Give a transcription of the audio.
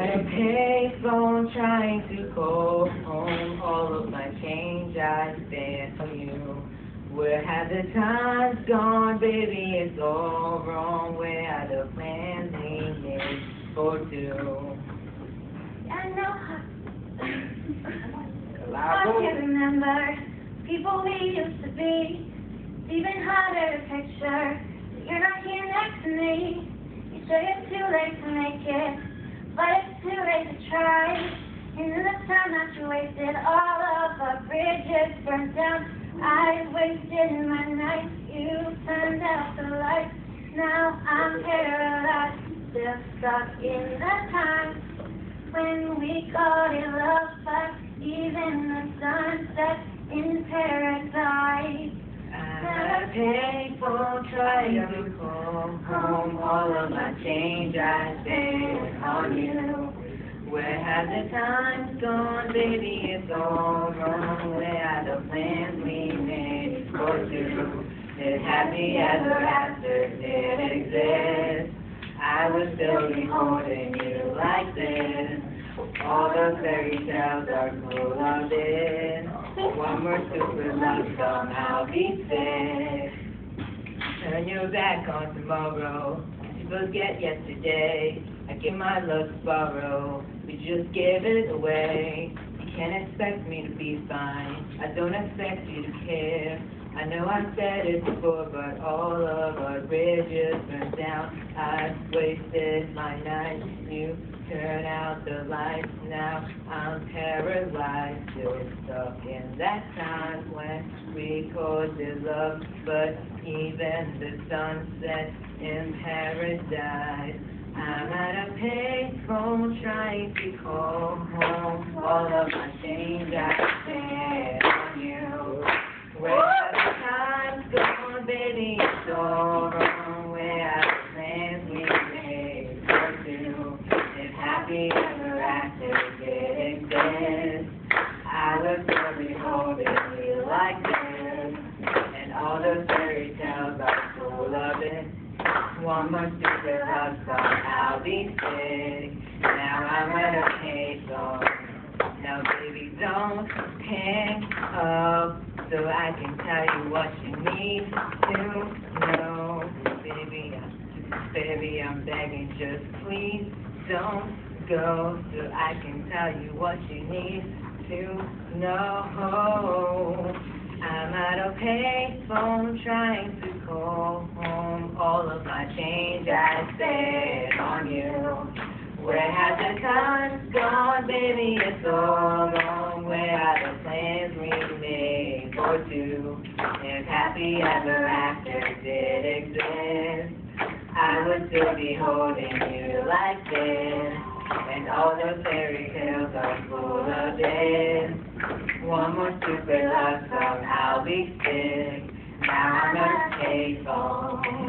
at a payphone trying to call home. All of my change I spent on you. Where have the times gone, baby? It's all wrong. Where are the plans we made for two? I know I can remember people we used to be. It's even harder to picture. You're not here next to me. You say it's too late to make it, but it's too late to try. And in the time that you wasted, all of our bridges burned down. I wasted my nights, you turned out the lights. Now I'm paralyzed, still stuck in the time when we called it love, but even the sunset in paradise. I'm at a payphone trying to call home. All of my change I spent on you. Where have the times gone, baby? It's all wrong. Where are the plans we made for two? If happy ever after did exist, I would still be holding you like this. All the fairy tales are full of it. One more stupid love song, I'll be sick. Turn your back on tomorrow. You forget yesterday. I give my love to borrow. We just give it away. You can't expect me to be fine. I don't expect you to care. I know I said it before, but all of our bridges burned down. I've wasted my nights. You turn out the lights. Now I'm paralyzed, still stuck in that time when we called it love, but even the sunset in paradise. I'm at a payphone trying to call home. All of my change I spent on you. Where have the times gone, baby? It's all wrong. Where are the plans we made for two? If happy ever after did exist, I would still be holding you like this. And all the fairy tales are full of it. One more stupid love song, I'll be sick. Now I'm at a payphone. Now baby, don't hang up, so I can tell you what you need to know. Baby, I'm begging, just please don't go, so I can tell you what you need to know. I'm at a payphone trying to call home. All of my change I spent on you. Where have the times gone, baby? It's all wrong. Where are the plans we made for two? If happy ever after did exist, I would still be holding you like this. And all the fairy tales are full of it. One more stupid love song, I'll be sick. Now I'm at a payphone.